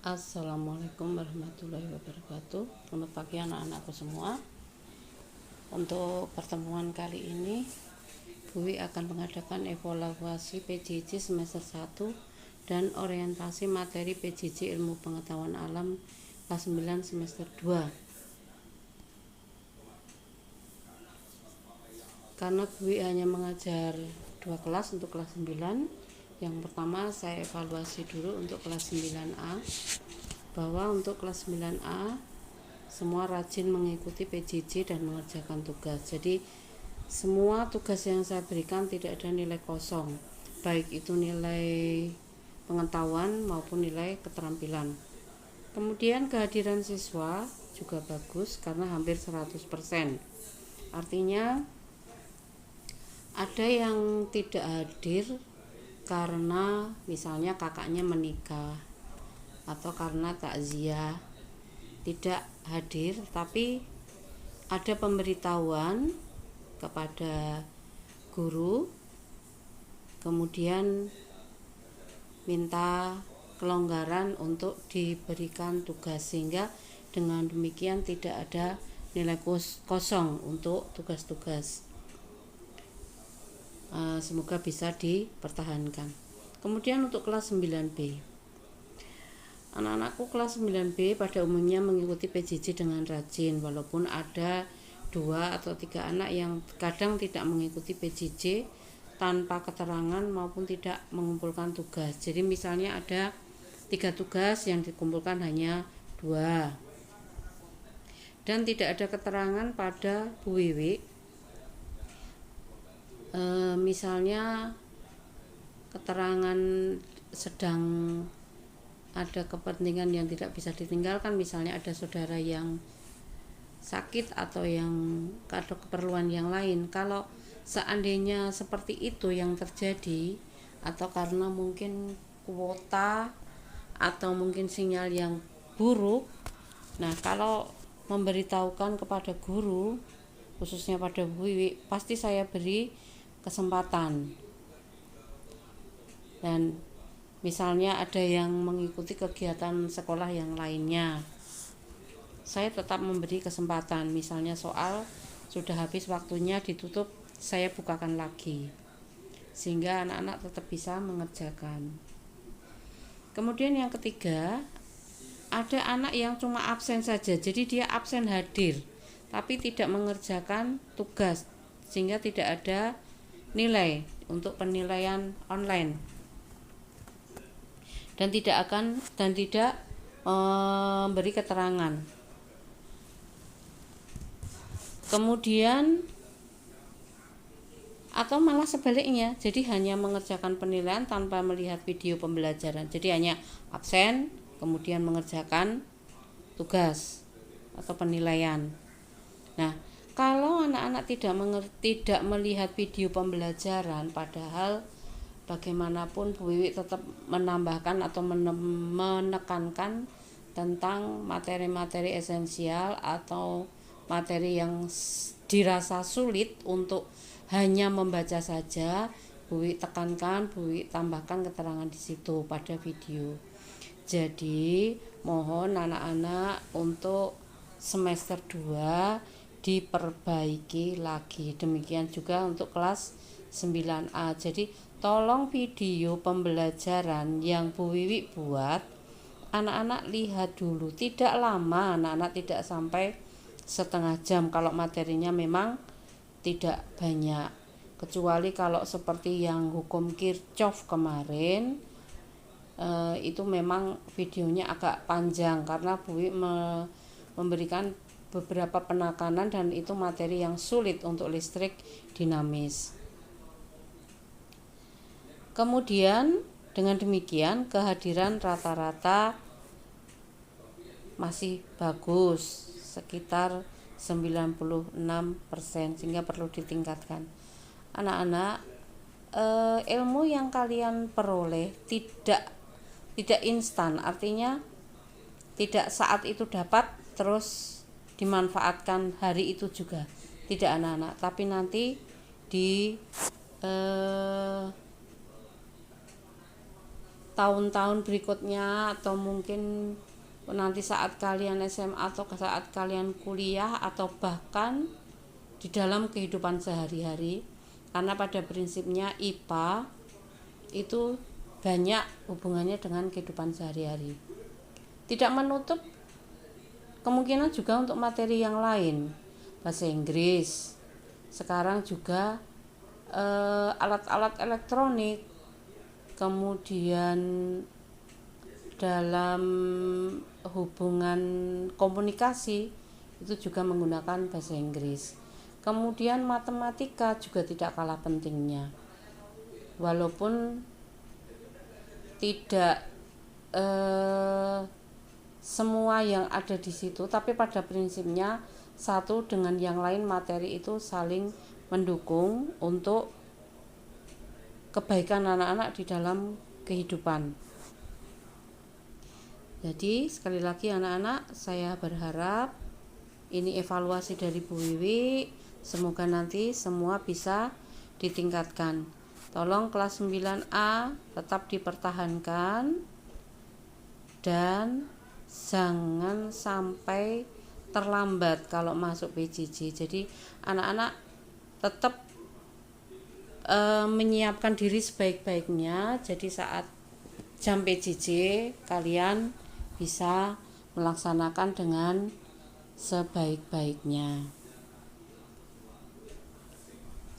Assalamualaikum warahmatullahi wabarakatuh. Selamat pagi anak-anakku semua. Untuk pertemuan kali ini Bu Wi akan mengadakan evaluasi PJJ semester 1 dan orientasi materi PJJ ilmu pengetahuan alam kelas 9 semester 2. Karena Bu Wi hanya mengajar 2 kelas untuk kelas 9, yang pertama saya evaluasi dulu untuk kelas 9A, bahwa untuk kelas 9A semua rajin mengikuti PJJ dan mengerjakan tugas. Jadi semua tugas yang saya berikan tidak ada nilai kosong, baik itu nilai pengetahuan maupun nilai keterampilan. Kemudian kehadiran siswa juga bagus karena hampir 100%. Artinya ada yang tidak hadir karena misalnya kakaknya menikah atau karena takziah tidak hadir, tapi ada pemberitahuan kepada guru, kemudian minta kelonggaran untuk diberikan tugas, sehingga dengan demikian tidak ada nilai kosong untuk tugas-tugas. Semoga bisa dipertahankan. Kemudian untuk kelas 9B, anak-anakku kelas 9B pada umumnya mengikuti PJJ dengan rajin, walaupun ada 2 atau 3 anak yang kadang tidak mengikuti PJJ tanpa keterangan maupun tidak mengumpulkan tugas. Jadi misalnya ada 3 tugas yang dikumpulkan hanya 2 dan tidak ada keterangan pada Bu Wiwi. Misalnya keterangan sedang ada kepentingan yang tidak bisa ditinggalkan, misalnya ada saudara yang sakit atau yang ada keperluan yang lain. Kalau seandainya seperti itu yang terjadi, atau karena mungkin kuota atau mungkin sinyal yang buruk, nah kalau memberitahukan kepada guru, khususnya pada Bu Wiwi, pasti saya beri kesempatan. Dan misalnya ada yang mengikuti kegiatan sekolah yang lainnya, saya tetap memberi kesempatan. Misalnya soal sudah habis waktunya ditutup, saya bukakan lagi sehingga anak-anak tetap bisa mengerjakan. Kemudian yang ketiga, ada anak yang cuma absen saja, jadi dia absen hadir tapi tidak mengerjakan tugas, sehingga tidak ada nilai untuk penilaian online dan tidak memberi keterangan. Kemudian atau malah sebaliknya, jadi hanya mengerjakan penilaian tanpa melihat video pembelajaran, jadi hanya absen kemudian mengerjakan tugas atau penilaian. Nah, kalau anak-anak tidak melihat video pembelajaran, padahal bagaimanapun Bu Wiwi tetap menambahkan atau menekankan tentang materi-materi esensial atau materi yang dirasa sulit untuk hanya membaca saja, Bu Wiwi tekankan, Bu Wiwi tambahkan keterangan di situ pada video. Jadi mohon anak-anak untuk semester 2 diperbaiki lagi. Demikian juga untuk kelas 9A. Jadi tolong video pembelajaran yang Bu Wiwi buat, anak-anak lihat dulu. Tidak lama, anak-anak tidak sampai setengah jam kalau materinya memang tidak banyak. Kecuali kalau seperti yang hukum Kirchhoff kemarin, itu memang videonya agak panjang karena Bu Wiwi memberikan beberapa penekanan dan itu materi yang sulit untuk listrik dinamis. Kemudian dengan demikian kehadiran rata-rata masih bagus, sekitar 96%, sehingga perlu ditingkatkan. Anak-anak, ilmu yang kalian peroleh tidak instan, artinya tidak saat itu dapat terus dimanfaatkan hari itu juga, tidak anak-anak, tapi nanti tahun-tahun berikutnya, atau mungkin nanti saat kalian SMA atau saat kalian kuliah, atau bahkan di dalam kehidupan sehari-hari. Karena pada prinsipnya IPA itu banyak hubungannya dengan kehidupan sehari-hari. Tidak menutup kemungkinan juga untuk materi yang lain, bahasa Inggris. Sekarang juga alat-alat elektronik, kemudian dalam hubungan komunikasi itu juga menggunakan bahasa Inggris. Kemudian matematika juga tidak kalah pentingnya, walaupun tidak semua yang ada di situ, tapi pada prinsipnya satu dengan yang lain materi itu saling mendukung untuk kebaikan anak-anak di dalam kehidupan. Jadi sekali lagi anak-anak, saya berharap ini evaluasi dari Bu Wiwi, semoga nanti semua bisa ditingkatkan. Tolong kelas 9A tetap dipertahankan dan jangan sampai terlambat kalau masuk PJJ. Jadi anak-anak tetap menyiapkan diri sebaik-baiknya. Jadi saat jam PJJ kalian bisa melaksanakan dengan sebaik-baiknya.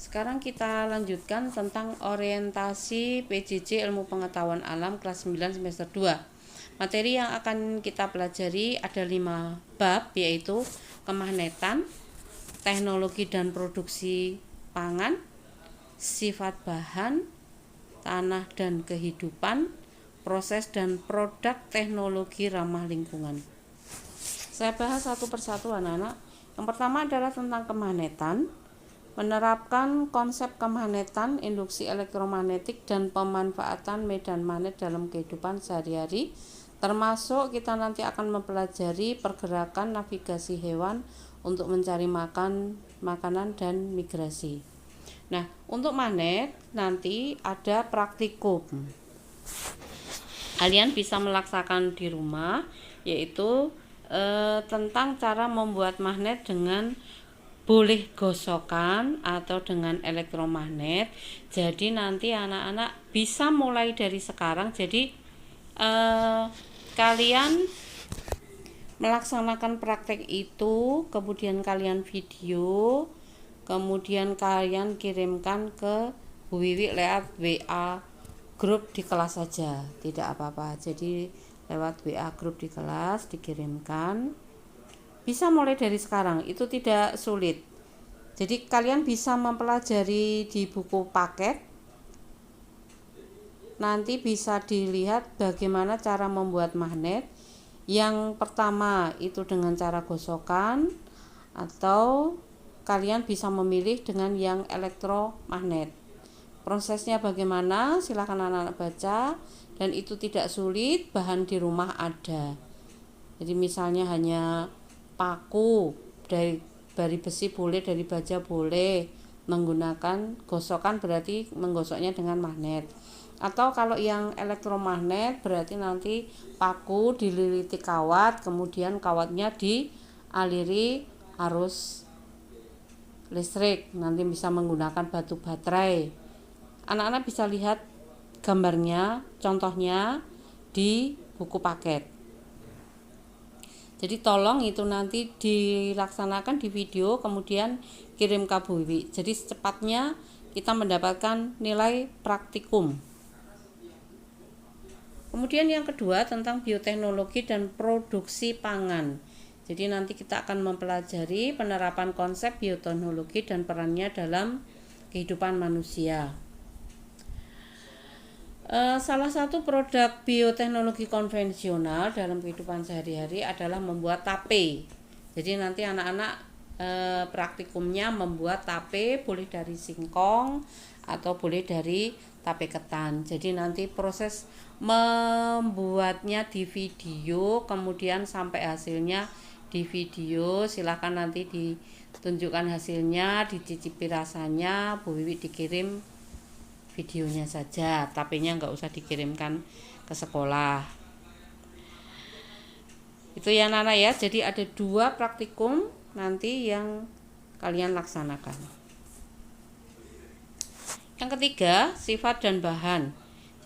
Sekarang kita lanjutkan tentang orientasi PJJ Ilmu Pengetahuan Alam kelas 9 semester 2. Materi yang akan kita pelajari ada 5 bab, yaitu kemagnetan, teknologi dan produksi pangan, sifat bahan, tanah dan kehidupan, proses dan produk teknologi ramah lingkungan. Saya bahas satu persatu anak-anak. Yang pertama adalah tentang kemagnetan, menerapkan konsep kemagnetan, induksi elektromagnetik dan pemanfaatan medan magnet dalam kehidupan sehari-hari. Termasuk kita nanti akan mempelajari pergerakan navigasi hewan untuk mencari makanan dan migrasi. Nah, untuk magnet nanti ada praktikum. Kalian bisa melaksanakan di rumah, yaitu tentang cara membuat magnet dengan boleh gosokan atau dengan elektromagnet. Jadi nanti anak-anak bisa mulai dari sekarang. Jadi kalian melaksanakan praktek itu, kemudian kalian video, kemudian kalian kirimkan ke Bu Wiwi lewat WA grup di kelas saja, tidak apa-apa. Jadi lewat WA grup di kelas dikirimkan. Bisa mulai dari sekarang, itu tidak sulit. Jadi kalian bisa mempelajari di buku paket. Nanti bisa dilihat bagaimana cara membuat magnet. Yang pertama itu dengan cara gosokan, atau kalian bisa memilih dengan yang elektromagnet. Prosesnya bagaimana? Silakan anak-anak baca, dan itu tidak sulit, bahan di rumah ada. Jadi misalnya hanya paku dari besi boleh, dari baja boleh, menggunakan gosokan berarti menggosoknya dengan magnet. Atau kalau yang elektromagnet berarti nanti paku dililiti kawat, kemudian kawatnya dialiri arus listrik, nanti bisa menggunakan batu baterai. Anak-anak bisa lihat gambarnya, contohnya di buku paket. Jadi tolong itu nanti dilaksanakan di video, kemudian kirim ke Bu Wiwi. Jadi secepatnya kita mendapatkan nilai praktikum. Kemudian yang kedua tentang bioteknologi dan produksi pangan. Jadi nanti kita akan mempelajari penerapan konsep bioteknologi dan perannya dalam kehidupan manusia. Salah satu produk bioteknologi konvensional dalam kehidupan sehari-hari adalah membuat tape. Jadi nanti anak-anak praktikumnya membuat tape, boleh dari singkong atau boleh dari tape ketan. Jadi nanti proses membuatnya di video, kemudian sampai hasilnya di video. Silahkan nanti ditunjukkan hasilnya, dicicipi rasanya, Bu Wiwi dikirim videonya saja, tapenya nggak usah dikirimkan ke sekolah. Itu ya Nana ya. Jadi ada 2 praktikum nanti yang kalian laksanakan. Yang ketiga, sifat dan bahan.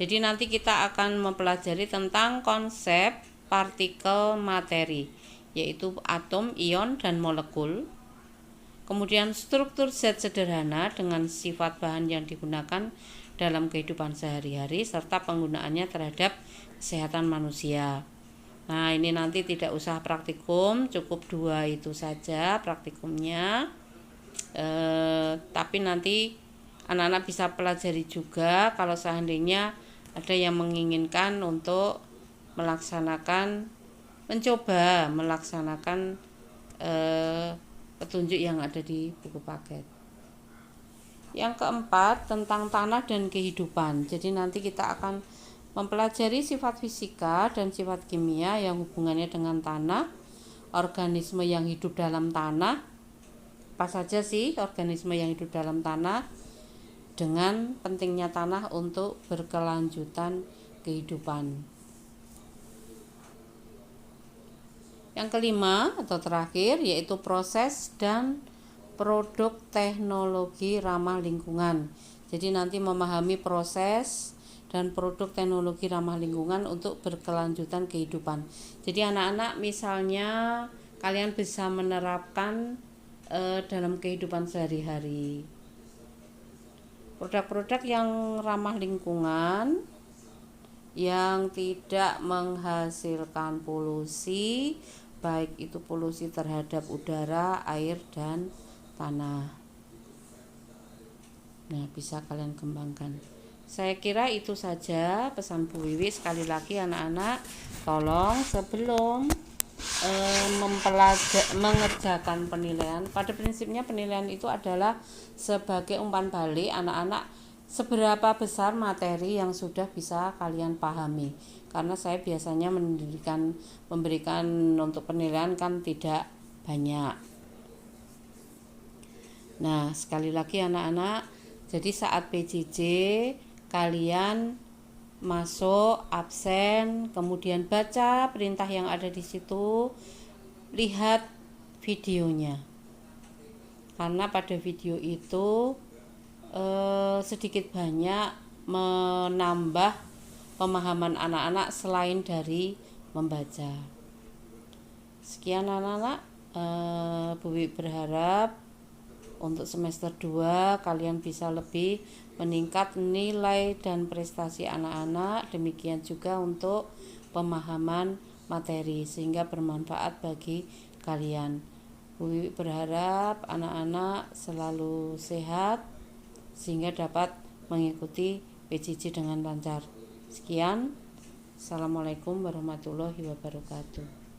Jadi nanti kita akan mempelajari tentang konsep partikel materi, yaitu atom, ion, dan molekul. Kemudian struktur zat sederhana dengan sifat bahan yang digunakan dalam kehidupan sehari-hari serta penggunaannya terhadap kesehatan manusia. Nah, ini nanti tidak usah praktikum, cukup 2 itu saja praktikumnya. Tapi nanti anak-anak bisa pelajari juga kalau seandainya ada yang menginginkan untuk mencoba melaksanakan petunjuk yang ada di buku paket. Yang keempat, tentang tanah dan kehidupan. Jadi nanti kita akan mempelajari sifat fisika dan sifat kimia yang hubungannya dengan tanah, organisme yang hidup dalam tanah. Apa saja sih organisme yang hidup dalam tanah, dengan pentingnya tanah untuk berkelanjutan kehidupan. Yang kelima atau terakhir yaitu proses dan produk teknologi ramah lingkungan. Jadi nanti memahami proses dan produk teknologi ramah lingkungan untuk berkelanjutan kehidupan. Jadi anak-anak misalnya kalian bisa menerapkan dalam kehidupan sehari-hari. Produk-produk yang ramah lingkungan, yang tidak menghasilkan polusi, baik itu polusi terhadap udara, air, dan tanah. Nah, bisa kalian kembangkan. Saya kira itu saja pesan Bu Wiwi. Sekali lagi anak-anak, tolong sebelum mengerjakan penilaian, pada prinsipnya penilaian itu adalah sebagai umpan balik anak-anak seberapa besar materi yang sudah bisa kalian pahami. Karena saya biasanya memberikan untuk penilaian kan tidak banyak. Nah, sekali lagi anak-anak, jadi saat PJJ kalian masuk absen, kemudian baca perintah yang ada di situ, lihat videonya. Karena pada video itu sedikit banyak menambah pemahaman anak-anak selain dari membaca. Sekian anak-anak, Bu Wiwi berharap untuk semester 2 kalian bisa lebih meningkat nilai dan prestasi anak-anak, demikian juga untuk pemahaman materi sehingga bermanfaat bagi kalian. Bu Wiwi berharap anak-anak selalu sehat sehingga dapat mengikuti PJJ dengan lancar. Sekian, Assalamualaikum warahmatullahi wabarakatuh.